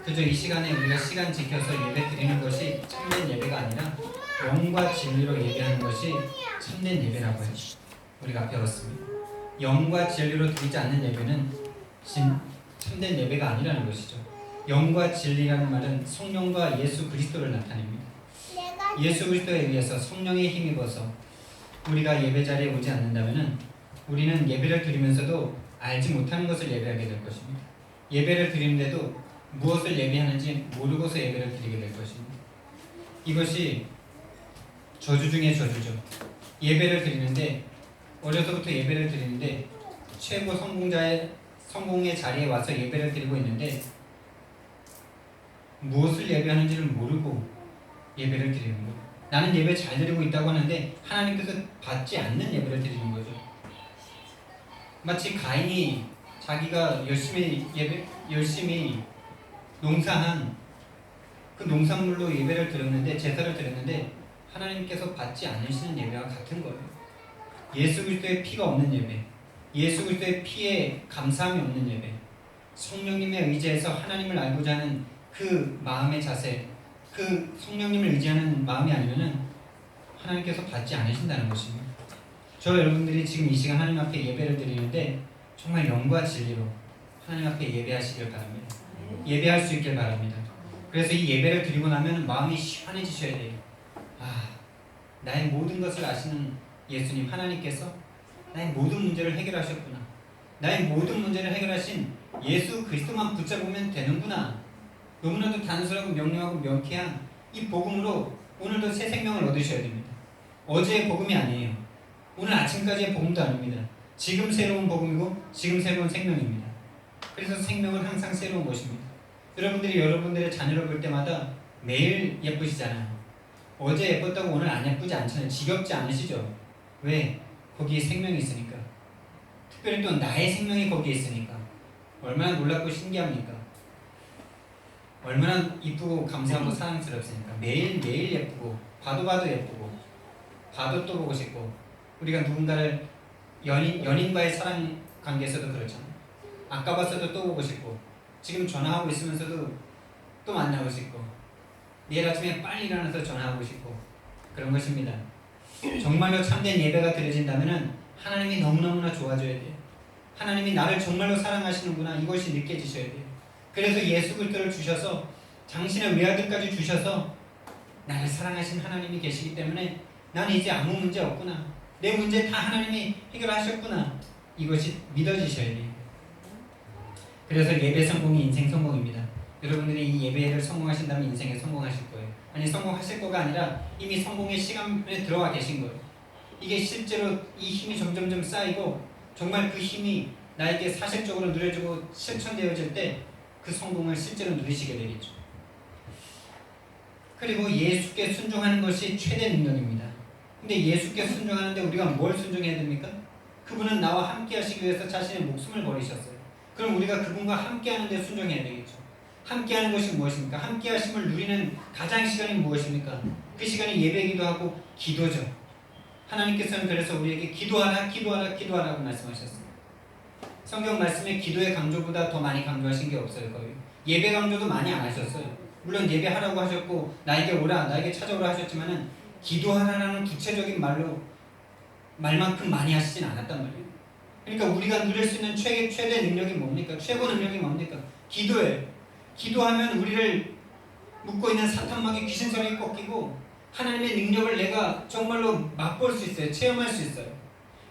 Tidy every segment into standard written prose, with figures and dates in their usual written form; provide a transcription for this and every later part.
그저 이 시간에 우리가 시간 지켜서 예배 드리는 것이 참된 예배가 아니라 영과 진리로 예배하는 것이 참된 예배라고 했죠. 우리가 배웠습니다. 영과 진리로 드리지 않는 예배는 참된 예배가 아니라는 것이죠. 영과 진리라는 말은 성령과 예수 그리스도를 나타냅니다. 예수 그리스도에 의해서 성령에 힘입어서 우리가 예배 자리에 오지 않는다면 우리는 예배를 드리면서도 알지 못하는 것을 예배하게 될 것입니다. 예배를 드리는데도 무엇을 예배하는지 모르고서 예배를 드리게 될 것입니다. 이것이 저주 중에 저주죠. 예배를 드리는데 어려서부터 예배를 드리는데 최고 성공의 자리에 와서 예배를 드리고 있는데 무엇을 예배하는지를 모르고 예배를 드리는 거예요. 나는 예배 잘 드리고 있다고 하는데 하나님께서 받지 않는 예배를 드리는 거죠. 마치 가인이 자기가 열심히 농사한 그 농산물로 예배를 드렸는데 제사를 드렸는데 하나님께서 받지 않으시는 예배와 같은 거예요. 예수 그리스도의 피가 없는 예배, 예수 그리스도의 피에 감사함이 없는 예배, 성령님의 의지에서 하나님을 알고자 하는 그 마음의 자세, 그 성령님을 의지하는 마음이 아니면은 하나님께서 받지 않으신다는 것입니다. 저 여러분들이 지금 이 시간 하나님 앞에 예배를 드리는데 정말 영과 진리로 하나님 앞에 예배하시길 바랍니다. 예배할 수 있길 바랍니다. 그래서 이 예배를 드리고 나면 마음이 시원해지셔야 돼요. 나의 모든 것을 아시는 예수님 하나님께서 나의 모든 문제를 해결하셨구나. 나의 모든 문제를 해결하신 예수 그리스도만 붙잡으면 되는구나. 너무나도 단순하고 명료하고 명쾌한 이 복음으로 오늘도 새 생명을 얻으셔야 됩니다. 어제의 복음이 아니에요. 오늘 아침까지의 복음도 아닙니다. 지금 새로운 복음이고 지금 새로운 생명입니다. 그래서 생명은 항상 새로운 것입니다. 여러분들이 여러분들의 자녀를 볼 때마다 매일 예쁘시잖아요. 어제 예뻤다고 오늘 안 예쁘지 않잖아요. 지겹지 않으시죠? 왜? 거기에 생명이 있으니까. 특별히 또 나의 생명이 거기에 있으니까. 얼마나 놀랍고 신기합니까? 얼마나 이쁘고 감사하고 사랑스럽습니까? 매일매일 예쁘고 봐도 예쁘고 봐도 또 보고 싶고 우리가 누군가를 연인과의 사랑 관계에서도 그렇잖아요. 아까 봤어도 또 보고 싶고 지금 전화하고 있으면서도 또 만나고 싶고 내일 아침에 빨리 일어나서 전화하고 싶고 그런 것입니다. 정말로 참된 예배가 드려진다면 하나님이 너무너무나 좋아져야 돼요. 하나님이 나를 정말로 사랑하시는구나 이것이 느껴지셔야 돼요. 그래서 예수 그리스도를 주셔서 당신의 외아들까지 주셔서 나를 사랑하신 하나님이 계시기 때문에 나는 이제 아무 문제 없구나. 내 문제 다 하나님이 해결하셨구나. 이것이 믿어지셔야 돼요. 그래서 예배 성공이 인생 성공입니다. 여러분들이 이 예배를 성공하신다면 인생에 성공하실 거예요. 아니 성공하실 거가 아니라 이미 성공의 시간에 들어와 계신 거예요. 이게 실제로 이 힘이 점점점 쌓이고 정말 그 힘이 나에게 사실적으로 누려지고 실천되어질 때 그 성공을 실제로 누리시게 되겠죠. 그리고 예수께 순종하는 것이 최대 능력입니다. 근데 예수께 순종하는데 우리가 뭘 순종해야 됩니까? 그분은 나와 함께 하시기 위해서 자신의 목숨을 버리셨어요. 그럼 우리가 그분과 함께 하는데 순종해야 되겠죠. 함께 하는 것이 무엇입니까? 함께 하심을 누리는 가장 시간이 무엇입니까? 그 시간이 예배이기도 하고 기도죠. 하나님께서는 그래서 우리에게 기도하라고 말씀하셨어요. 성경 말씀에 기도의 강조보다 더 많이 강조하신 게 없어요. 거의 예배 강조도 많이 안 하셨어요. 물론 예배하라고 하셨고 나에게 오라 나에게 찾아오라 하셨지만은 기도하라는 구체적인 말만큼 많이 하시진 않았단 말이에요. 그러니까 우리가 누릴 수 있는 최대 능력이 뭡니까? 최고 능력이 뭡니까? 기도예요. 기도하면 우리를 묶고 있는 사탄막이 귀신성이 꺾이고 하나님의 능력을 내가 정말로 맛볼 수 있어요. 체험할 수 있어요.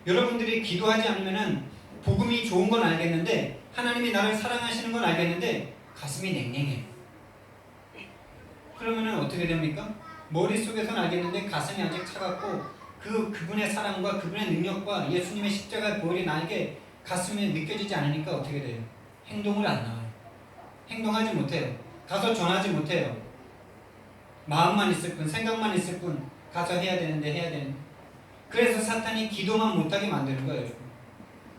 여러분들이 기도하지 않으면은 복음이 좋은 건 알겠는데 하나님이 나를 사랑하시는 건 알겠는데 가슴이 냉랭해요. 그러면은 어떻게 됩니까? 머릿속에서는 알겠는데 가슴이 아직 차갑고 그분의 사랑과 그분의 능력과 예수님의 십자가 보혈이 나에게 가슴에 느껴지지 않으니까 어떻게 돼요? 행동을 안 나와요. 행동하지 못해요. 가서 전하지 못해요. 마음만 있을 뿐, 생각만 있을 뿐 가서 해야 되는데 그래서 사탄이 기도만 못하게 만드는 거예요.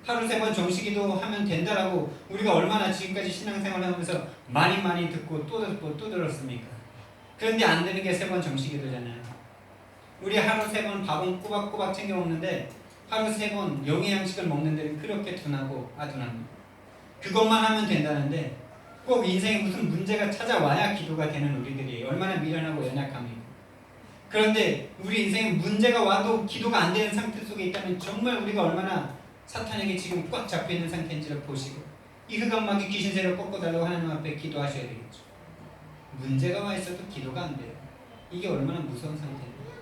하루 3번 정식기도 하면 된다라고 우리가 얼마나 지금까지 신앙생활을 하면서 많이 듣고 또 듣고 또 들었습니까? 그런데 안 되는 게 3번 정식기도잖아요. 우리 하루 3번 밥은 꼬박꼬박 챙겨 먹는데 하루 3번 영의 양식을 먹는 데는 그렇게 둔하고 아둔합니다. 그것만 하면 된다는데 꼭 인생에 무슨 문제가 찾아와야 기도가 되는 우리들이 얼마나 미련하고 연약합니까? 그런데 우리 인생에 문제가 와도 기도가 안 되는 상태 속에 있다면 정말 우리가 얼마나 사탄에게 지금 꽉 잡혀 있는 상태인지를 보시고 이 흑암막이 귀신 세력 꺾어달라고 하나님 앞에 기도하셔야 되겠죠. 문제가 와 있어도 기도가 안 돼요. 이게 얼마나 무서운 상태입니까?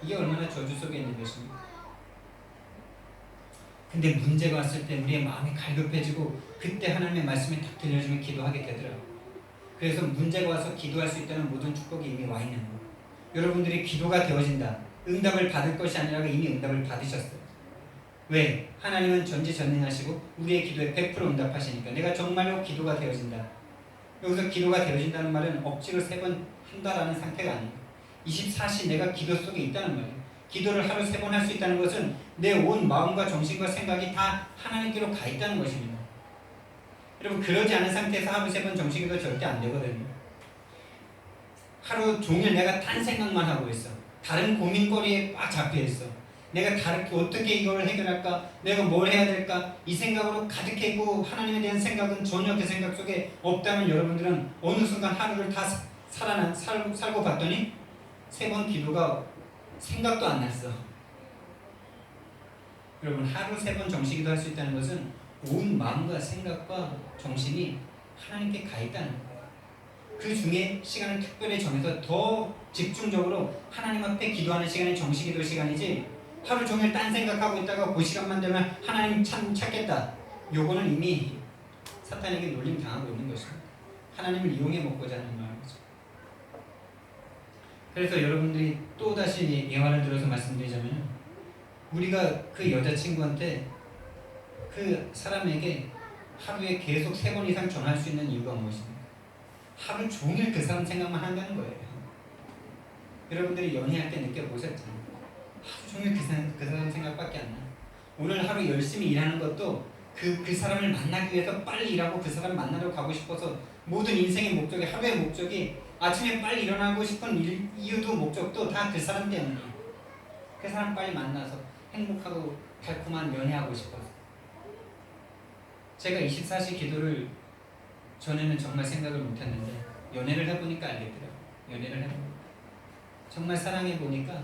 이게 얼마나 저주 속에 있는 것입니까? 근데 문제가 왔을 때 우리의 마음이 갈급해지고 그때 하나님의 말씀이 딱 들려주면 기도하게 되더라고요. 그래서 문제가 와서 기도할 수 있다는 모든 축복이 이미 와 있는 거예요. 여러분들이 기도가 되어진다. 응답을 받을 것이 아니라 이미 응답을 받으셨어요. 왜? 하나님은 전지전능하시고 우리의 기도에 100% 응답하시니까. 내가 정말로 기도가 되어진다. 여기서 기도가 되어진다는 말은 억지로 3번 한다라는 상태가 아니에요. 24시 내가 기도 속에 있다는 말이에요. 기도를 하루 3번 할 수 있다는 것은 내 온 마음과 정신과 생각이 다 하나님께로 가 있다는 것입니다. 여러분, 그러지 않은 상태에서 하루 3번 정신기도 절대 안 되거든요. 하루 종일 내가 딴 생각만 하고 있어. 다른 고민거리에 꽉 잡혀 있어. 내가 어떻게 이걸 해결할까? 내가 뭘 해야 될까? 이 생각으로 가득했고 하나님에 대한 생각은 전혀 그 생각 속에 없다면 여러분들은 어느 순간 하루를 다 살고 봤더니 3번 기도가 생각도 안 났어. 여러분, 하루 3번 정식기도 할 수 있다는 것은 온 마음과 생각과 정신이 하나님께 가 있다는 거예요. 그 중에 시간을 특별히 정해서 더 집중적으로 하나님 앞에 기도하는 시간이 정식기도 시간이지, 하루 종일 딴 생각하고 있다가 그 시간만 되면 하나님 찾겠다. 요거는 이미 사탄에게 놀림 당하고 있는 것입니다. 하나님을 이용해 먹고자 하는 마음이죠. 그래서 여러분들이 또다시 예화를 들어서 말씀드리자면, 우리가 그 여자친구한테 그 사람에게 하루에 계속 3번 이상 전할 수 있는 이유가 무엇입니까? 하루 종일 그 사람 생각만 한다는 거예요. 여러분들이 연애할 때 느껴보셨잖아요. 하루 종일 그 사람 생각밖에 안 나. 오늘 하루 열심히 일하는 것도 그 사람을 만나기 위해서 빨리 일하고 그 사람 만나러 가고 싶어서, 모든 인생의 목적이, 하루의 목적이 아침에 빨리 일어나고 싶은 이유도 목적도 다 그 사람 때문이에요. 그 사람 빨리 만나서 행복하고 달콤한 연애하고 싶어서. 제가 24시 기도를 전에는 정말 생각을 못했는데 연애를 해보니까 알겠더라고요. 연애를 해보니까 정말 사랑해보니까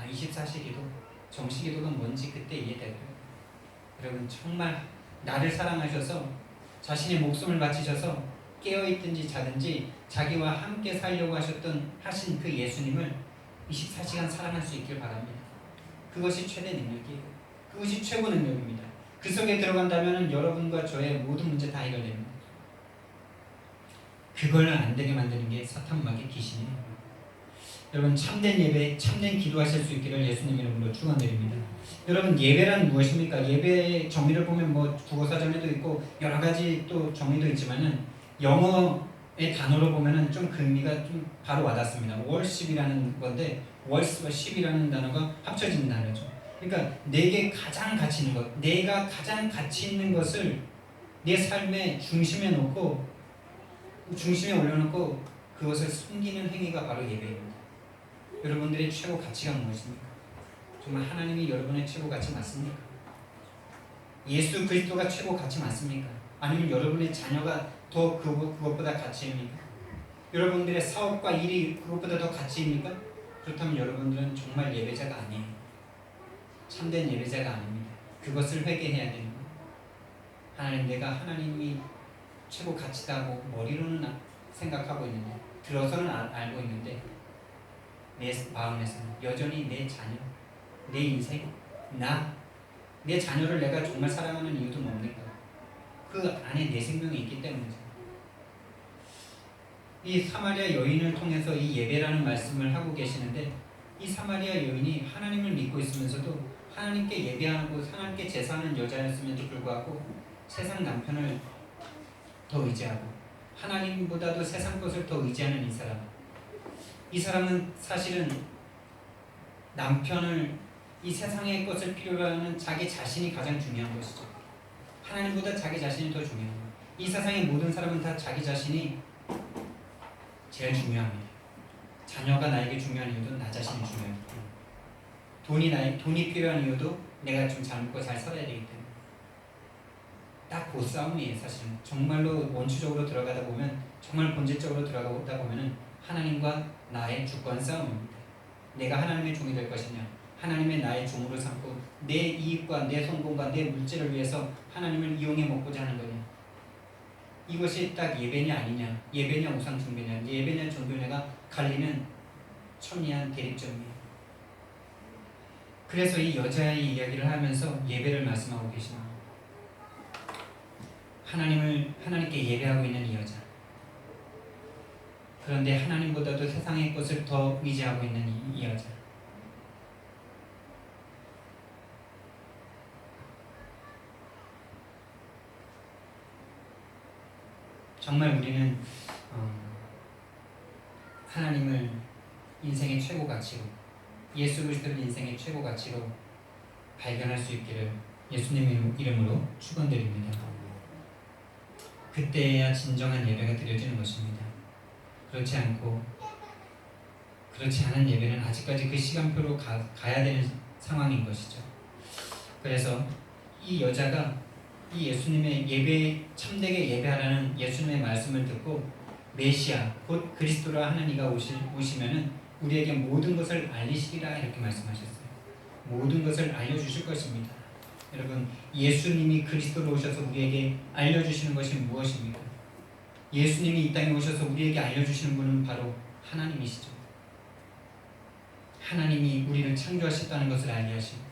24시 기도, 정시기도가 뭔지 그때 이해되더라고요. 여러분, 정말 나를 사랑하셔서 자신의 목숨을 바치셔서 깨어있든지 자든지 자기와 함께 살려고 하신 그 예수님을 24시간 사랑할 수 있길 바랍니다. 그것이 최대 능력이에요. 그것이 최고 능력입니다. 그 속에 들어간다면 여러분과 저의 모든 문제 다 해결됩니다. 그걸 안 되게 만드는 게 사탄마귀 귀신이에요. 여러분, 참된 예배, 참된 기도하실 수 있기를 예수님 이름으로 축원드립니다. 여러분, 예배란 무엇입니까? 예배의 정의를 보면 국어사전에도 있고 여러 가지 또 정의도 있지만은, 영어의 단어로 보면은 좀 그 의미가 좀 바로 와닿습니다. worship이라는 건데, worship과 ship이라는 단어가 합쳐진 단어죠. 그러니까 내게 가장 가치 있는 것, 내가 가장 가치 있는 것을 내 삶의 중심에 올려놓고 그것을 숨기는 행위가 바로 예배입니다. 여러분들의 최고 가치가 무엇입니까? 정말 하나님이 여러분의 최고 가치 맞습니까? 예수 그리스도가 최고 가치 맞습니까? 아니면 여러분의 자녀가 더 그것보다 가치입니까? 여러분들의 사업과 일이 그것보다 더 가치입니까? 그렇다면 여러분들은 정말 예배자가 아니에요. 참된 예배자가 아닙니다. 그것을 회개해야 되는 거예요. 하나님, 내가 하나님이 최고 가치다고 머리로는 생각하고 있는데, 들어서는 알고 있는데, 내 마음에서는 여전히 내 자녀, 내 인생, 내 자녀를 내가 정말 사랑하는 이유도 뭡니까? 그 안에 내 생명이 있기 때문이죠. 이 사마리아 여인을 통해서 이 예배라는 말씀을 하고 계시는데, 이 사마리아 여인이 하나님을 믿고 있으면서도 하나님께 예배하고 하나님께 제사하는 여자였음에도 불구하고 세상 남편을 더 의지하고 하나님보다도 세상 것을 더 의지하는 이 사람은 사실은 남편을, 이 세상의 것을 필요로 하는 자기 자신이 가장 중요한 것이죠. 하나님보다 자기 자신이 더 중요한 거예요. 이 세상의 모든 사람은 다 자기 자신이 제일 중요합니다. 자녀가 나에게 중요한 이유도 나 자신이 중요합니다. 돈이 필요한 이유도 내가 좀 잘 먹고 잘 살아야 되기 때문에. 딱 그 싸움이에요. 사실은 정말로 원초적으로 들어가다 보면, 정말 본질적으로 들어가다 보면은 하나님과 나의 주권 싸움입니다. 내가 하나님의 종이 될 것이냐, 하나님의 나의 종으로 삼고 내 이익과 내 성공과 내 물질을 위해서 하나님을 이용해 먹고자 하는 거냐. 이것이 딱 예배냐 아니냐, 예배냐 우상 숭배냐, 예배냐 종교냐가 갈리는 첨예한 대립점이에요. 그래서 이 여자의 이야기를 하면서 예배를 말씀하고 계십니다. 하나님께 예배하고 있는 이 여자. 그런데 하나님보다도 세상의 것을 더 의지하고 있는 이 여자. 정말 우리는 하나님을 인생의 최고 가치로, 예수 그리스도를 인생의 최고 가치로 발견할 수 있기를 예수님 이름으로 축원드립니다. 그때야 진정한 예배가 드려지는 것입니다. 그렇지 않은 예배는 아직까지 그 시간표로 가야 되는 상황인 것이죠. 그래서 이 여자가 이 예수님의 참되게 예배하라는 예수님의 말씀을 듣고 메시아 곧 그리스도라 하는 이가 오시면은 우리에게 모든 것을 알리시리라 이렇게 말씀하셨어요. 모든 것을 알려주실 것입니다. 여러분, 예수님이 그리스도로 오셔서 우리에게 알려주시는 것이 무엇입니까? 예수님이 이 땅에 오셔서 우리에게 알려주시는 분은 바로 하나님이시죠. 하나님이 우리를 창조하셨다는 것을 알게 하시고,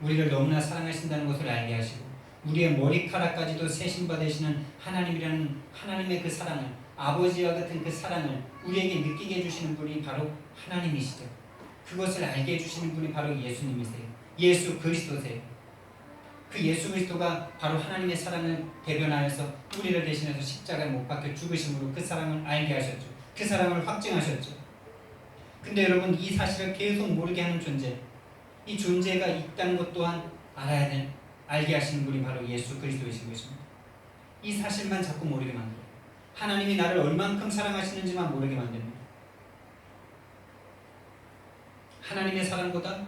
우리를 너무나 사랑하신다는 것을 알게 하시고, 우리의 머리카락까지도 세신바 되시는 하나님이라는 하나님의 그 사랑을, 아버지와 같은 그 사랑을 우리에게 느끼게 해주시는 분이 바로 하나님이시죠. 그것을 알게 해주시는 분이 바로 예수님이세요. 예수 그리스도세요. 그 예수 그리스도가 바로 하나님의 사랑을 대변하여서 우리를 대신해서 십자가에 못 박혀 죽으심으로 그 사랑을 알게 하셨죠. 그 사랑을 확증하셨죠. 근데 여러분, 이 사실을 계속 모르게 하는 존재, 이 존재가 있다는 것 또한 알게 하시는 분이 바로 예수 그리스도이신 것입니다. 이 사실만 자꾸 모르게 만들어요. 하나님이 나를 얼만큼 사랑하시는지만 모르게 만듭니다. 하나님의 사랑보다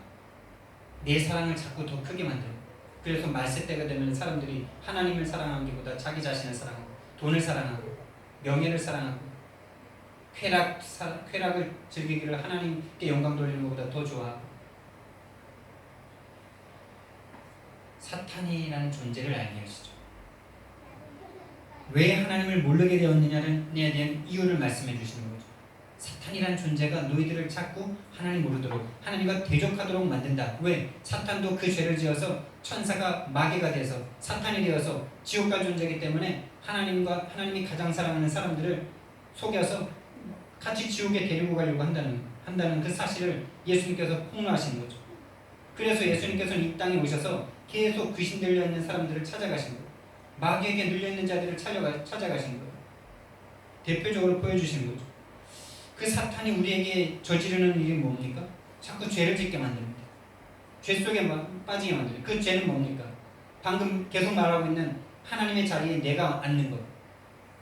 내 사랑을 자꾸 더 크게 만들어요. 그래서 말세 때가 되면 사람들이 하나님을 사랑하기보다 자기 자신을 사랑하고, 돈을 사랑하고, 명예를 사랑하고, 쾌락을 즐기기를 하나님께 영광 돌리는 것보다 더 좋아하고, 사탄이라는 존재를 알게 하시죠. 왜 하나님을 모르게 되었느냐에 대한 이유를 말씀해 주시는 거죠. 사탄이라는 존재가 너희들을 자꾸 하나님 모르도록, 하나님과 대적하도록 만든다. 왜? 사탄도 그 죄를 지어서 천사가 마귀가 돼서 사탄이 되어서 지옥 갈 존재이기 때문에 하나님이 가장 사랑하는 사람들을 속여서 같이 지옥에 데리고 가려고 한다는 그 사실을 예수님께서 폭로하시는 거죠. 그래서 예수님께서는 이 땅에 오셔서 계속 귀신 들려있는 사람들을 찾아가신 거예요. 마귀에게 눌려있는 자들을 찾아가신 거예요. 대표적으로 보여주시는 거죠. 그 사탄이 우리에게 저지르는 일이 뭡니까? 자꾸 죄를 짓게 만듭니다. 죄 속에 빠지게 만들어요. 그 죄는 뭡니까? 방금 계속 말하고 있는 하나님의 자리에 내가 앉는 것.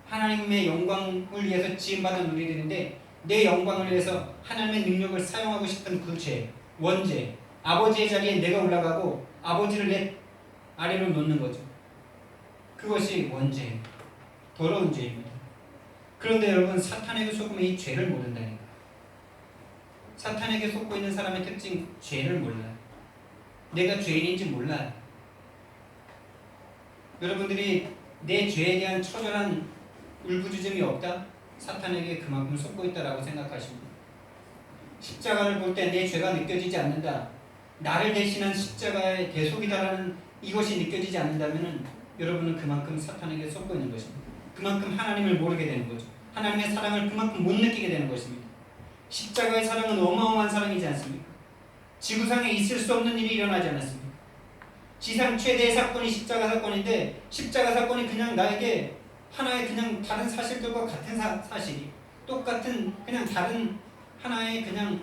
하나님의 영광을 위해서 지음받은 우리들인데 내 영광을 위해서 하나님의 능력을 사용하고 싶은 그 죄, 원죄, 아버지의 자리에 내가 올라가고 아버지를 내 아래로 놓는 거죠. 그것이 원죄, 더러운 죄입니다. 그런데 여러분, 사탄에게 속으면 이 죄를 모른다니까. 사탄에게 속고 있는 사람의 특징, 죄를 몰라요. 내가 죄인인지 몰라요. 여러분들이 내 죄에 대한 처절한 울부짖음이 없다? 사탄에게 그만큼 속고 있다라고 생각하십니다. 십자가를 볼 때 내 죄가 느껴지지 않는다, 나를 대신한 십자가의 대속이다라는 이것이 느껴지지 않는다면 여러분은 그만큼 사탄에게 속고 있는 것입니다. 그만큼 하나님을 모르게 되는 거죠. 하나님의 사랑을 그만큼 못 느끼게 되는 것입니다. 십자가의 사랑은 어마어마한 사랑이지 않습니까? 지구상에 있을 수 없는 일이 일어나지 않았습니까? 지상 최대의 사건이 십자가 사건인데, 십자가 사건이 그냥 나에게 하나의 그냥 다른 사실들과 같은 사실이, 똑같은 그냥 다른 하나의 그냥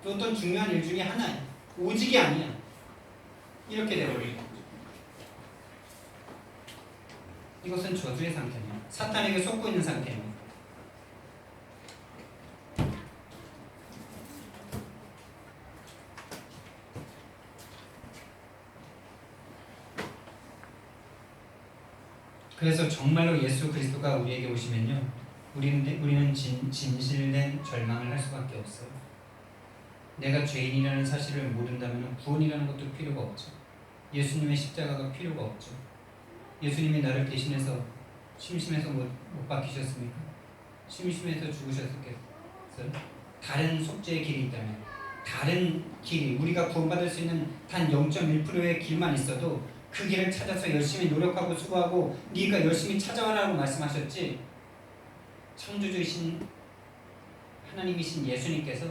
어떤 중요한 일 중에 하나야. 오직이 아니야. 이렇게 되어버리는 거죠. 이것은 저주의 상태입니다. 사탄에게 속고 있는 상태입니다. 그래서 정말로 예수 그리스도가 우리에게 오시면요, 우리는 진실된 절망을 할 수밖에 없어요. 내가 죄인이라는 사실을 모른다면 구원이라는 것도 필요가 없죠. 예수님의 십자가가 필요가 없죠. 예수님이 나를 대신해서 심심해서 못 박히셨습니까? 심심해서 죽으셨겠어요? 다른 속죄의 길이 있다면, 다른 길이, 우리가 구원받을 수 있는 단 0.1%의 길만 있어도 그 길을 찾아서 열심히 노력하고 수고하고 네가 열심히 찾아와라고 말씀하셨지, 창조주이신 하나님이신 예수님께서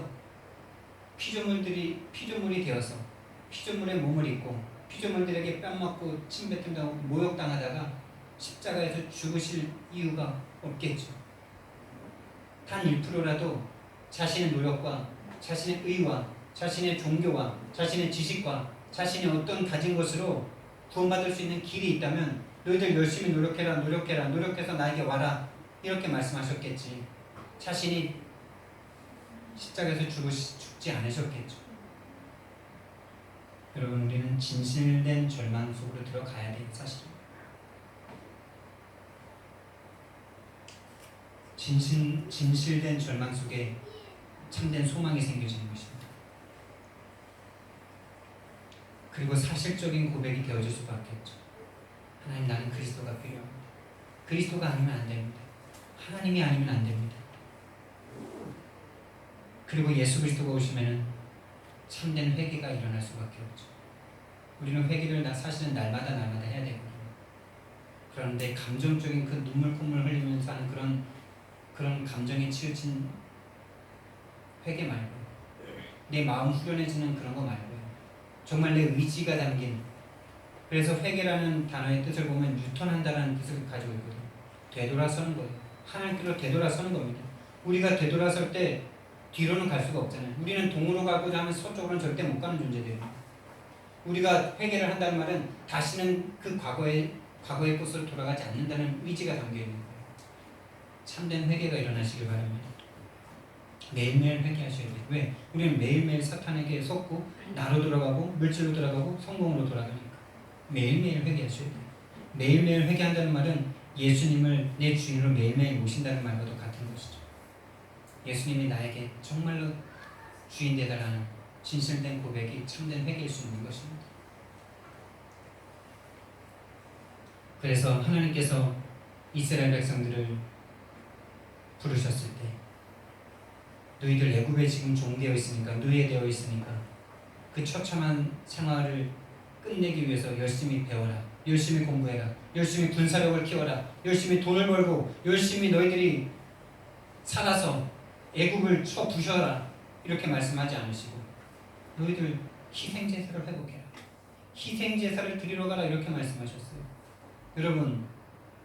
피조물이 되어서 피조물의 몸을 입고 피조물들에게 뺨 맞고 침 뱉은다고 모욕당하다가 십자가에서 죽으실 이유가 없겠죠. 단 1%라도 자신의 노력과 자신의 의와 자신의 종교와 자신의 지식과 자신의 어떤 가진 것으로 구원받을 수 있는 길이 있다면 너희들 열심히 노력해서 나에게 와라, 이렇게 말씀하셨겠지. 자신이 십자가에서 죽지 않으셨겠죠. 여러분, 우리는 진실된 절망 속으로 들어가야 돼요. 사실은 진실된 절망 속에 참된 소망이 생겨지는 것입니다. 그리고 사실적인 고백이 되어질 수밖에 없죠. 하나님, 나는 그리스도가 필요합니다. 그리스도가 아니면 안 됩니다. 하나님이 아니면 안 됩니다. 그리고 예수 그리스도가 오시면은 참된 회개가 일어날 수밖에 없죠. 우리는 회개를 사실은 날마다 해야 되거든요. 그런데 감정적인 그 눈물 콧물 흘리면서 하는 그런 감정에 치우친 회개 말고, 내 마음 후련해지는 그런 거 말고요, 정말 내 의지가 담긴, 그래서 회개라는 단어의 뜻을 보면 유턴한다라는 뜻을 가지고 있거든요. 되돌아서는 거예요. 하나님께로 되돌아서는 겁니다. 우리가 되돌아설 때 뒤로는 갈 수가 없잖아요. 우리는 동으로 가고자 하면 서쪽으로는 절대 못 가는 존재들이에요. 우리가 회개를 한다는 말은 다시는 그 과거의 곳으로 돌아가지 않는다는 의지가 담겨 있는 거예요. 참된 회개가 일어나시길 바랍니다. 매일매일 회개하셔야 돼요. 왜? 우리는 매일매일 사탄에게 속고 나로 돌아가고 물질로 돌아가고 성공으로 돌아가니까 매일매일 회개하셔야 돼요. 매일매일 회개한다는 말은 예수님을 내 주인으로 매일매일 모신다는 말과도 같은 것이죠. 예수님이 나에게 정말로 주인 되달라는 진실된 고백이 참된 회개일 수 있는 것입니다. 그래서 하나님께서 이스라엘 백성들을 부르셨을 때, 너희들 애굽에 지금 종되어 있으니까, 노예되어 있으니까 그 처참한 생활을 끝내기 위해서 열심히 배워라, 열심히 공부해라, 열심히 군사력을 키워라, 열심히 돈을 벌고 열심히 너희들이 살아서 애굽을 쳐 부셔라, 이렇게 말씀하지 않으시고 너희들 희생제사를 회복해라, 희생제사를 드리러 가라, 이렇게 말씀하셨어요. 여러분,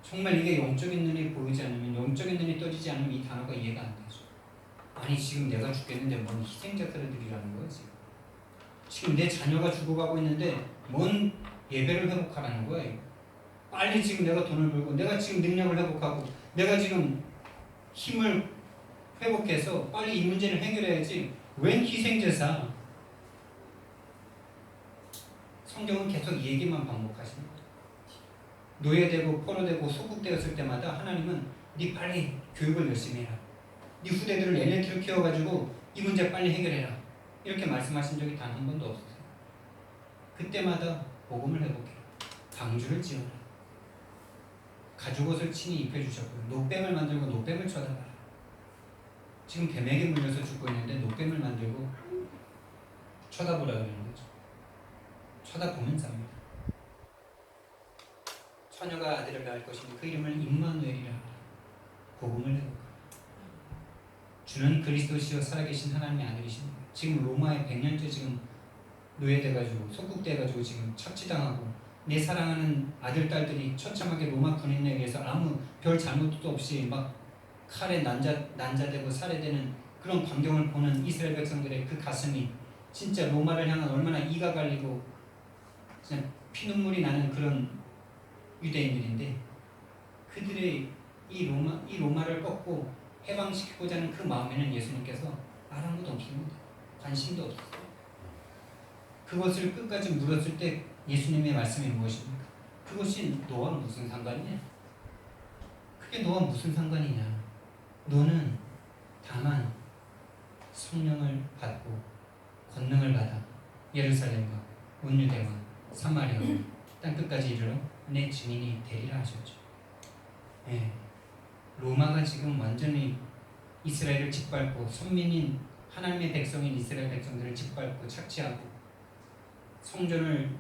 정말 이게 영적인 눈이 보이지 않으면, 영적인 눈이 떠지지 않으면 이 단어가 이해가 안 되죠. 아니, 지금 내가 죽겠는데 뭔 희생제사를 드리라는 거예요. 지금 내 자녀가 죽어가고 있는데 뭔 예배를 회복하라는 거예요. 빨리 지금 내가 돈을 벌고 내가 지금 능력을 회복하고 내가 지금 힘을 회복해서 빨리 이 문제를 해결해야지 웬 희생제사. 성경은 계속 이 얘기만 반복하십니다. 노예되고 포로되고 소국되었을 때마다 하나님은 네 빨리 교육을 열심히 해라, 네 후대들을 엘리트로 키워가지고 이 문제 빨리 해결해라, 이렇게 말씀하신 적이 단 한 번도 없었어요. 그때마다 복음을 회복해라, 방주를 지어라, 가죽옷을 친히 입혀주셨고요, 노뱀을 만들고 노뱀을 쳐다봐라. 지금 뱀에게 물려서 죽고 있는데 노뱀을 만들고 쳐다보라 그러는 거죠. 쳐다보면 삽니다. 처녀가 아들을 낳을 것이니 그 이름을 임마누엘이라 하라. 복음을 회복하라. 주는 그리스도시요 살아계신 하나님의 아들이십니다. 지금 로마에 100년째 지금 노예돼가지고 속국돼가지고 지금 착취당하고 내 사랑하는 아들 딸들이 처참하게 로마 군인에 의해서 아무 별 잘못도 없이 막 칼에 난자되고 살해되는 그런 광경을 보는 이스라엘 백성들의 그 가슴이 진짜 로마를 향한 얼마나 이가 갈리고 그냥 피눈물이 나는 그런 유대인들인데, 그들의 이 로마를 꺾고 해방시키고자 하는 그 마음에는 예수님께서 아랑곳도 없습니다. 관심도 없었어요. 그것을 끝까지 물었을 때 예수님의 말씀이 무엇입니까? 그것이 너와 무슨 상관이냐? 그게 너와 무슨 상관이냐. 너는 다만 성령을 받고 권능을 받아 예루살렘과 온 유대와 사마리아와 땅끝까지 이르러 내 증인이 되리라 하셨죠. 예. 로마가 지금 완전히 이스라엘을 짓밟고 선민인 하나님의 백성인 이스라엘 백성들을 짓밟고 착취하고 성전을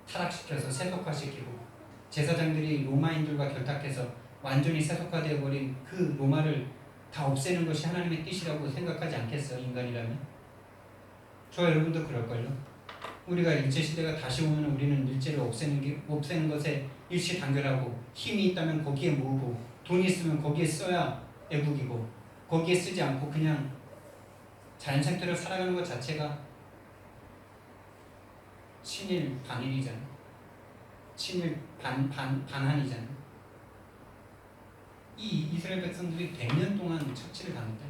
타락시켜서 세속화시키고 제사장들이 로마인들과 결탁해서 완전히 세속화되어 버린 그 로마를 다 없애는 것이 하나님의 뜻이라고 생각하지 않겠어요? 인간이라면? 저와 여러분도 그럴걸요? 우리가 일제시대가 다시 오면 우리는 일제를 없애는 것에 일치단결하고 힘이 있다면 거기에 모으고 돈이 있으면 거기에 써야 애국이고 거기에 쓰지 않고 그냥 자연 상태로 살아가는 것 자체가 친일 반일이잖아. 친일 반한이잖아. 이 이스라엘 백성들이 100년 동안 착취를 당했다.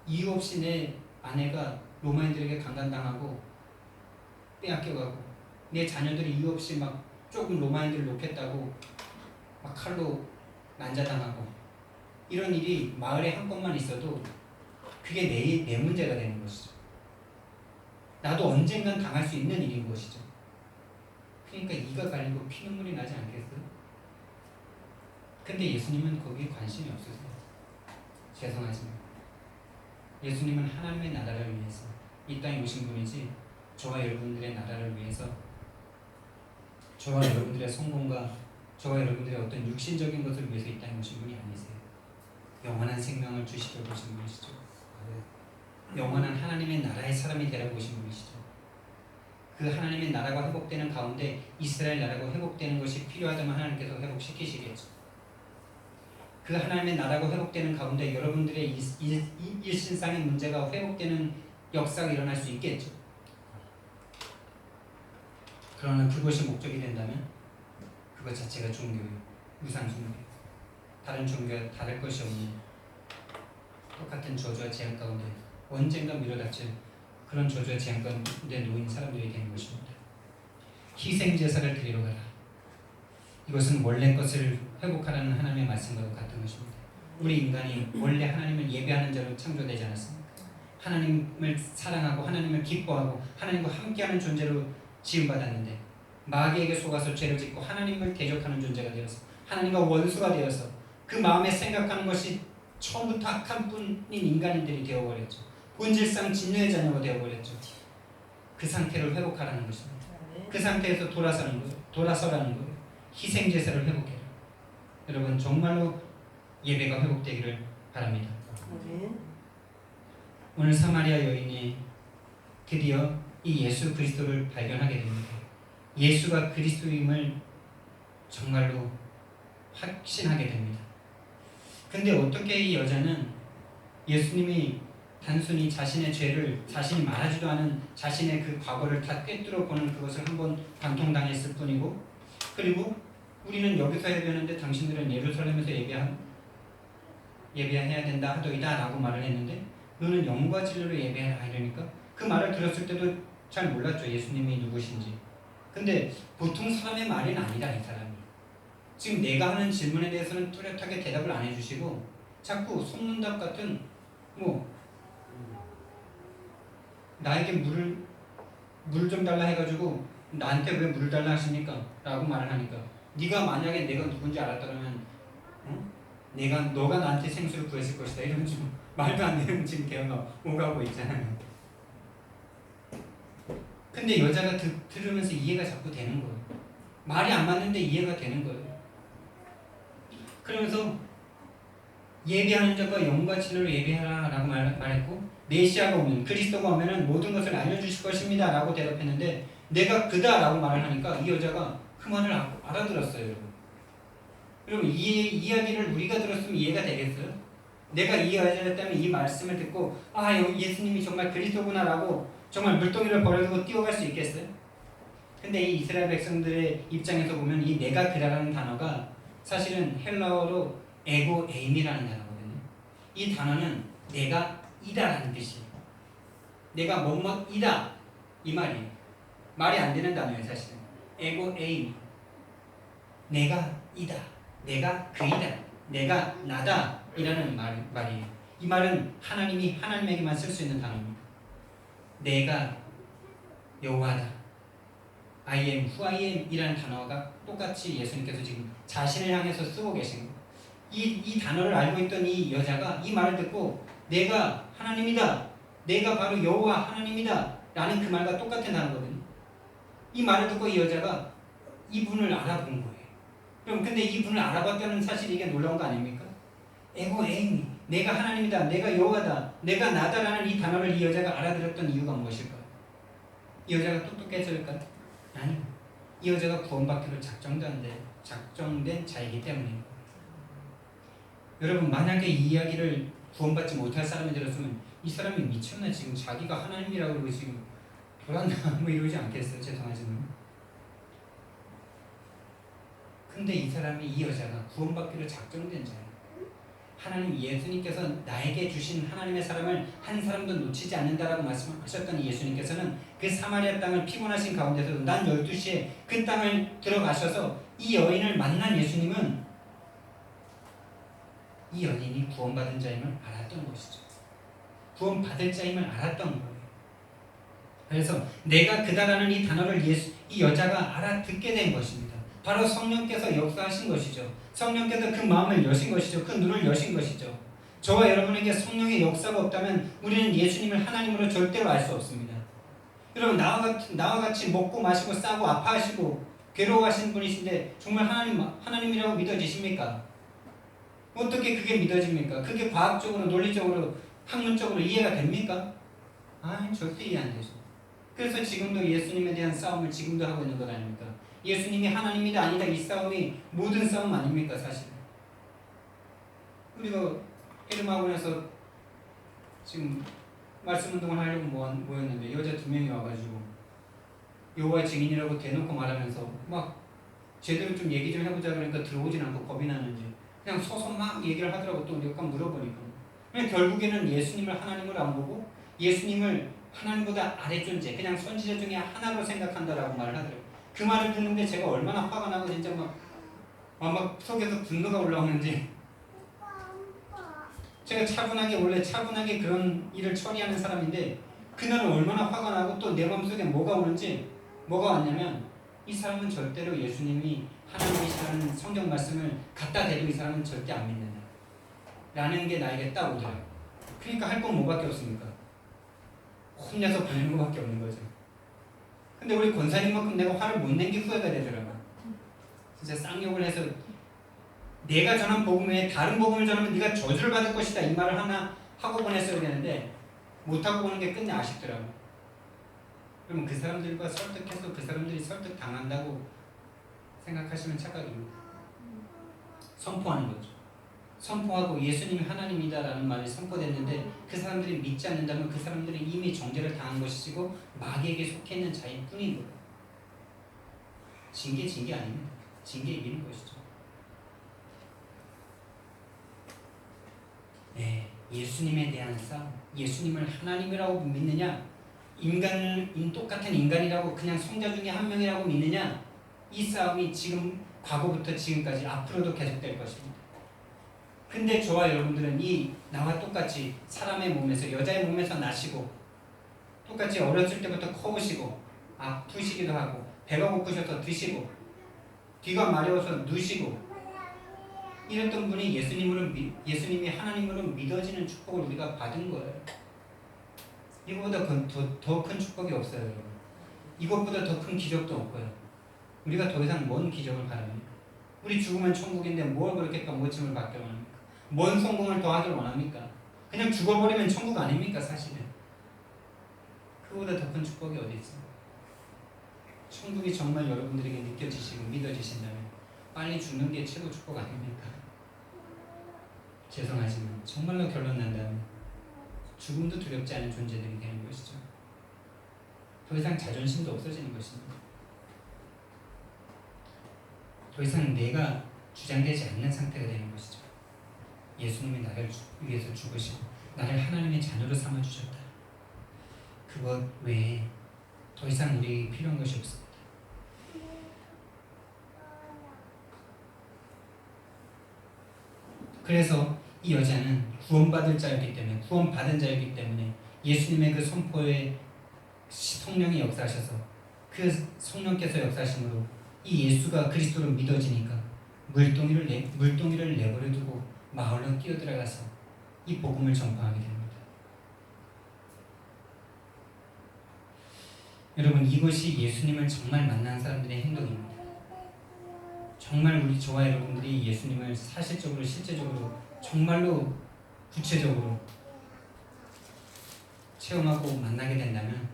이유 없이 내 아내가 로마인들에게 강간당하고 빼앗겨가고 내 자녀들이 이유 없이 막 조금 로마인들을 놓겠다고 막 칼로 난자당하고 이런 일이 마을에 한 건만 있어도 그게 내 문제가 되는 것이죠. 나도 언젠간 당할 수 있는 일인 것이죠. 그러니까 이가 갈리고 피눈물이 나지 않겠어요? 근데 예수님은 거기에 관심이 없으세요. 죄송하지만 예수님은 하나님의 나라를 위해서 이 땅에 오신 분이지 저와 여러분들의 나라를 위해서 저와 여러분들의 성공과 저와 여러분들의 어떤 육신적인 것을 위해서 이 땅에 오신 분이 아니세요. 영원한 생명을 주시려고 오신 분이시죠. 영원한 하나님의 나라의 사람이 되라고 오신 분이시죠. 그 하나님의 나라가 회복되는 가운데 이스라엘 나라가 회복되는 것이 필요하다면 하나님께서 회복시키시겠죠. 그 하나님의 나라가 회복되는 가운데 여러분들의 일신상의 문제가 회복되는 역사가 일어날 수 있겠죠. 그러나 그것이 목적이 된다면 그것 자체가 종교예요. 무상 종교. 다른 종교와 다를 것이 없는 똑같은 저주와 재앙 가운데 언젠가 밀어닥칠 그런 저주와 재앙 가운데 놓인 사람들이 되는 것입니다. 희생제사를 드리러 가라. 이것은 원래 것을 회복하라는 하나님의 말씀과 같은 것입니다. 우리 인간이 원래 하나님을 예배하는 자로 창조되지 않았습니까? 하나님을 사랑하고 하나님을 기뻐하고 하나님과 함께하는 존재로 지음받았는데 마귀에게 속아서 죄를 짓고 하나님을 대적하는 존재가 되어서 하나님과 원수가 되어서 그 마음에 생각하는 것이 처음부터 악한 뿐인 인간인들이 되어버렸죠. 본질상 진노의 자녀가 되어버렸죠. 그 상태를 회복하라는 것입니다. 그 상태에서 돌아서라는 거예요. 희생제사를 회복해라. 여러분 정말로 예배가 회복되기를 바랍니다. 오늘 사마리아 여인이 드디어 이 예수 그리스도를 발견하게 됩니다. 예수가 그리스도임을 정말로 확신하게 됩니다. 근데 어떻게 이 여자는 예수님이 단순히 자신의 죄를 자신이 말하지도 않은 자신의 그 과거를 다 꿰뚫어 보는 그것을 한번 관통당했을 뿐이고, 그리고 우리는 여기서 예배하는데 당신들은 예루살렘에서 예배해야 된다 하더이다 라고 말을 했는데 너는 영과 진리로 예배해라 이러니까 그 말을 들었을 때도 잘 몰랐죠. 예수님이 누구신지. 근데 보통 사람의 말은 아니다. 이 사람이 지금 내가 하는 질문에 대해서는 뚜렷하게 대답을 안 해주시고 자꾸 속문답 같은 나에게 물 좀 달라 해가지고 나한테 왜 물을 달라 하십니까? 라고 말을 하니까 네가 만약에 내가 누군지 알았다면 너가 나한테 생수를 구했을 것이다. 이런 좀 말도 안 되는 지금 대화가 오가고 있잖아요. 근데 여자가 들으면서 이해가 자꾸 되는 거예요. 말이 안 맞는데 이해가 되는 거예요. 그러면서 예배하는 자가 영과 진리로 예배하라 라고 말했고 메시아가 오면 그리스도가 오면 모든 것을 알려주실 것입니다 라고 대답했는데 내가 그다 라고 말을 하니까 이 여자가 그 말을 알아들었어요. 여러분 이 이야기를 우리가 들었으면 이해가 되겠어요? 내가 이해하였다면 이 말씀을 듣고 예수님이 정말 그리스도구나 라고 정말 물동이를 버려두고 뛰어갈 수 있겠어요? 근데 이 이스라엘 백성들의 입장에서 보면 이 내가 그라라는 단어가 사실은 헬라어로 에고 에임이라는 단어거든요. 이 단어는 내가 이다라는 뜻이에요. 내가 뭐뭐이다 이 말이에요. 말이 안 되는 단어예요. 사실은 에고 에임, 내가 이다. 내가 그이다, 내가 나다 이라는 말이에요. 이 말은 하나님이 하나님에게만 쓸 수 있는 단어입니다. 내가 여호와다, I am who I am 이라는 단어가 똑같이 예수님께서 지금 자신을 향해서 쓰고 계신 거예요. 이 단어를 알고 있던 이 여자가 이 말을 듣고 내가 하나님이다, 내가 바로 여호와 하나님이다 라는 그 말과 똑같은 단어거든요. 이 말을 듣고 이 여자가 이분을 알아본 거예요. 그럼 근데 이분을 알아봤다는 사실 이게 놀라운 거 아닙니까? 에고 에이미, 내가 하나님이다, 내가 여호와다, 내가 나다라는 이 단어를 이 여자가 알아들었던 이유가 무엇일까요? 이 여자가 똑똑해질까요? 아니요. 이 여자가 구원받기로 작정된 자이기 때문입니다. 여러분, 만약에 이 이야기를 구원받지 못할 사람이 들었으면 이 사람이 미쳤나, 지금 자기가 하나님이라고 그러고 지금 돌았나 뭐 이러지 않겠어요? 죄송하지만. 근데 이 사람이, 이 여자가 구원받기로 작정된 자예요. 하나님, 예수님께서 나에게 주신 하나님의 사람을 한 사람도 놓치지 않는다라고 말씀하셨던 예수님께서는 그 사마리아 땅을 피곤하신 가운데서도 난 12시에 그 땅을 들어가셔서 이 여인을 만난 예수님은 이 여인이 구원받은 자임을 알았던 것이죠. 구원받을 자임을 알았던 거예요. 그래서 내가 그다라는 이 단어를 이 여자가 알아듣게 된 것입니다. 바로 성령께서 역사하신 것이죠. 성령께서 그 마음을 여신 것이죠. 그 눈을 여신 것이죠. 저와 여러분에게 성령의 역사가 없다면 우리는 예수님을 하나님으로 절대로 알 수 없습니다. 여러분, 나와 같이 먹고 마시고 싸고 아파하시고 괴로워하시는 분이신데 정말 하나님이라고 믿어지십니까? 어떻게 그게 믿어집니까? 그게 과학적으로, 논리적으로, 학문적으로 이해가 됩니까? 아니, 절대 이해 안 되죠. 그래서 지금도 예수님에 대한 싸움을 지금도 하고 있는 것 아닙니까? 예수님이 하나님이다 아니다, 이 싸움이 모든 싸움 아닙니까? 사실 우리가 에르마곤에서 지금 말씀 운동을 하려고 모였는데 여자 2명이 와가지고 여호와의 증인이라고 대놓고 말하면서 막 제대로 좀 얘기 좀 해보자 그러니까 들어오진 않고 겁이 나는지 그냥 서서 막 얘기를 하더라고. 또 약간 물어보니까 그냥 결국에는 예수님을 하나님으로 안 보고 예수님을 하나님보다 아래 존재, 그냥 선지자 중에 하나로 생각한다라고 말을 하더라고요. 그 말을 듣는데 제가 얼마나 화가 나고 진짜 막 속에서 분노가 올라오는지, 제가 원래 차분하게 그런 일을 처리하는 사람인데 그날은 얼마나 화가 나고 또 내 마음속에 뭐가 왔냐면 이 사람은 절대로 예수님이 하나님이시라는 성경 말씀을 갖다 대도 이 사람은 절대 안 믿는다 라는 게 나에게 딱 오더라고요. 그러니까 할 건 뭐밖에 없습니까? 혼내서 보내는 것밖에 없는 거죠. 근데 우리 권사님만큼 내가 화를 못 낸 게 후회가 되더라고요. 진짜 쌍욕을 해서 내가 전한 복음 외에 다른 복음을 전하면 네가 저주를 받을 것이다 이 말을 하나 하고 보냈어야 되는데 못하고 보는 게 끝내 아쉽더라고요. 그러면 그 사람들과 설득해서 그 사람들이 설득 당한다고 생각하시면 착각입니다. 선포하는 거죠. 선포하고 예수님이 하나님이다라는 말이 선포됐는데 그 사람들이 믿지 않는다면 그 사람들이 이미 정죄를 당한 것이고 마귀에게 속해 있는 자일 뿐인 거예요. 징계 아닙니다. 징계 이기는 것이죠. 네, 예수님에 대한 싸움. 예수님을 하나님이라고 믿느냐, 똑같은 인간이라고 그냥 성자 중에 한 명이라고 믿느냐, 이 싸움이 지금 과거부터 지금까지 앞으로도 계속될 것입니다. 근데 저와 여러분들은 나와 똑같이 사람의 몸에서, 여자의 몸에서 나시고 똑같이 어렸을 때부터 커오시고 아프시기도 하고 배가 고프셔서 드시고 뒤가 마려워서 누시고 이랬던 분이 예수님이 하나님으로 믿어지는 축복을 우리가 받은 거예요. 이거보다 더 큰 축복이 없어요, 여러분. 이것보다 더 큰 기적도 없고요. 우리가 더 이상 뭔 기적을 바랍니까? 우리 죽으면 천국인데 뭘 그렇게 병고침을 받게 원합니까? 뭔 성공을 더 하길 원합니까? 그냥 죽어버리면 천국 아닙니까, 사실은? 그보다 더 큰 축복이 어디 있어요? 천국이 정말 여러분들에게 느껴지시고 믿어지신다면 빨리 죽는 게 최고 축복 아닙니까? 죄송하지만 정말로 결론 난다면 죽음도 두렵지 않은 존재들이 되는 것이죠. 더 이상 자존심도 없어지는 것입니다. 더 이상 내가 주장되지 않는 상태가 되는 것이죠. 예수님이 나를 위해서 죽으시고 나를 하나님의 자녀로 삼아주셨다. 그것 외에 더 이상 우리에게 필요한 것이 없습니다. 그래서 이 여자는 구원받을 자였기 때문에, 구원받은 자였기 때문에 예수님의 그 선포에 성령이 역사하셔서 그 성령께서 역사하심으로 이 예수가 그리스도로 믿어지니까 물동이를 내버려 두고 마을로 뛰어들어가서 이 복음을 전파하게 됩니다. 여러분, 이것이 예수님을 정말 만난 사람들의 행동입니다. 정말 저와 여러분들이 예수님을 사실적으로, 실제적으로, 정말로 구체적으로 체험하고 만나게 된다면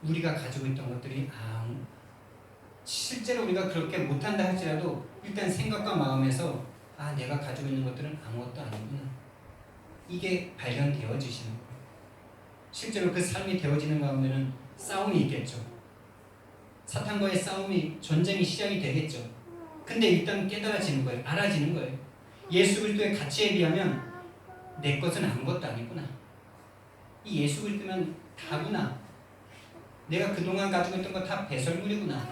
우리가 가지고 있던 것들이 실제로 우리가 그렇게 못한다 할지라도 일단 생각과 마음에서 내가 가지고 있는 것들은 아무것도 아니구나, 이게 발견되어지시는 거예요. 실제로 그 삶이 되어지는 가운데는 싸움이 있겠죠. 사탄과의 싸움이, 전쟁이 시작이 되겠죠. 근데 일단 깨달아지는 거예요. 알아지는 거예요. 예수 그리스도의 가치에 비하면 내 것은 아무것도 아니구나. 이 예수 그리스도면 다구나. 내가 그동안 가지고 있던 거 다 배설물이구나.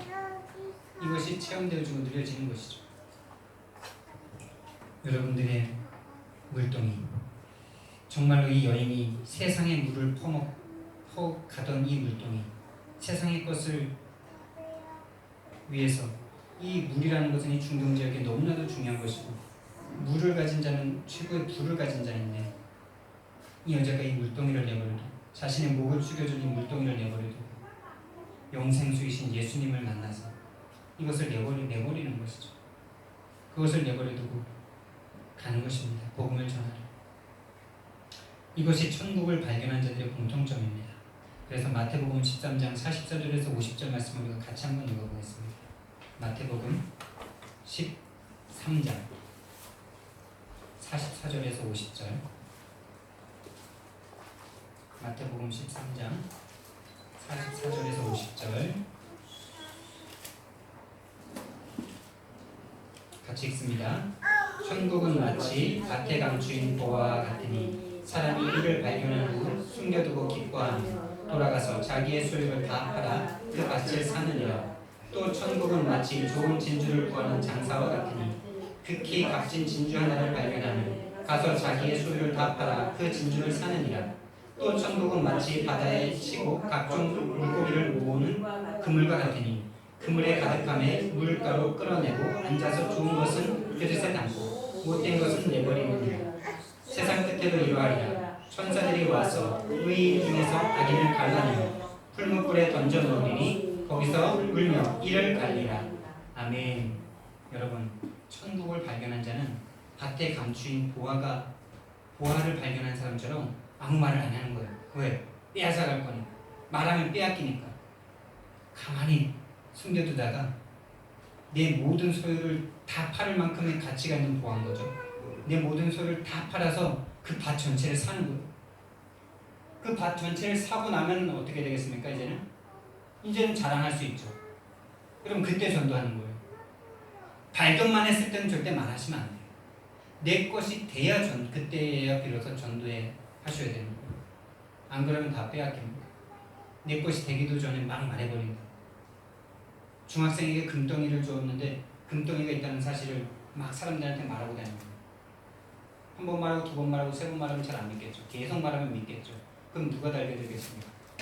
이것이 체험되어지고 느려지는 것이죠. 여러분들의 물동이, 정말로 이 여인이 세상의 물을 퍼가던 이 물동이 세상의 것을 위해서, 이 물이라는 것은 이 중동지역에 너무나도 중요한 것이고 물을 가진 자는 최고의 부를 가진 자인데, 이 여자가 이 물동이를 내버려두고, 자신의 목을 숙여준 이 물동이를 내버려두고 영생수이신 예수님을 만나서 이것을 내버리는 것이죠. 그것을 내버려두고 가는 것입니다. 복음을 전하러. 이것이 천국을 발견한 자들의 공통점입니다. 그래서 마태복음 13장 44절에서 50절 말씀을 우리가 같이 한번 읽어보겠습니다. 마태복음 13장 44절에서 50절. 마태복음 13장 44절에서 50절 같이 읽습니다. 천국은 마치 밭에 감추인 보화와 같으니 사람이 이를 발견한 후 숨겨두고 기뻐하며 돌아가서 자기의 소유를 다 팔아 그 밭을 사느니라. 또 천국은 마치 좋은 진주를 구하는 장사와 같으니 극히 값진 진주 하나를 발견하면 가서 자기의 소유를 다 팔아 그 진주를 사느니라. 또 천국은 마치 바다에 치고 각종 물고기를 모으는 그물과 같으니 그물에 가득함에 물가로 끌어내고 앉아서 좋은 것은 그릇에 담고 못된 것은 내버리느니라. 세상 끝에도 이러하리라. 천사들이 와서 의인 중에서 악인을 갈라내어 풀무불에 던져 놓으리니 거기서 울며 이를 갈리라. 아멘. 여러분, 천국을 발견한 자는 밭에 감추인 보화를 발견한 사람처럼 아무 말을 안 하는 거예요. 왜? 빼앗아갈 거니까. 말하면 빼앗기니까. 가만히 숨겨두다가 내 모든 소유를 다 팔을 만큼의 가치가 있는 보화인 거죠. 내 모든 소유를 다 팔아서 그 밭 전체를 사는 거예요. 그 밭 전체를 사고 나면 어떻게 되겠습니까? 이제는 자랑할 수 있죠. 그럼 그때 전도하는 거예요. 발견만 했을 때는 절대 말하시면 안 돼요. 내 것이 돼야 그때야 비로소 전도해 하셔야 되는 거예요. 안 그러면 다 빼앗깁니다. 내 것이 되기도 전에 막 말해버린다. 중학생에게 금덩이를 주었는데 금덩이가 있다는 사실을 막 사람들한테 말하고 다니는 거예요. 한 번 말하고 두 번 말하고 세 번 말하면 잘 안 믿겠죠. 계속 말하면 믿겠죠. 그럼 누가 달게 되겠습니까?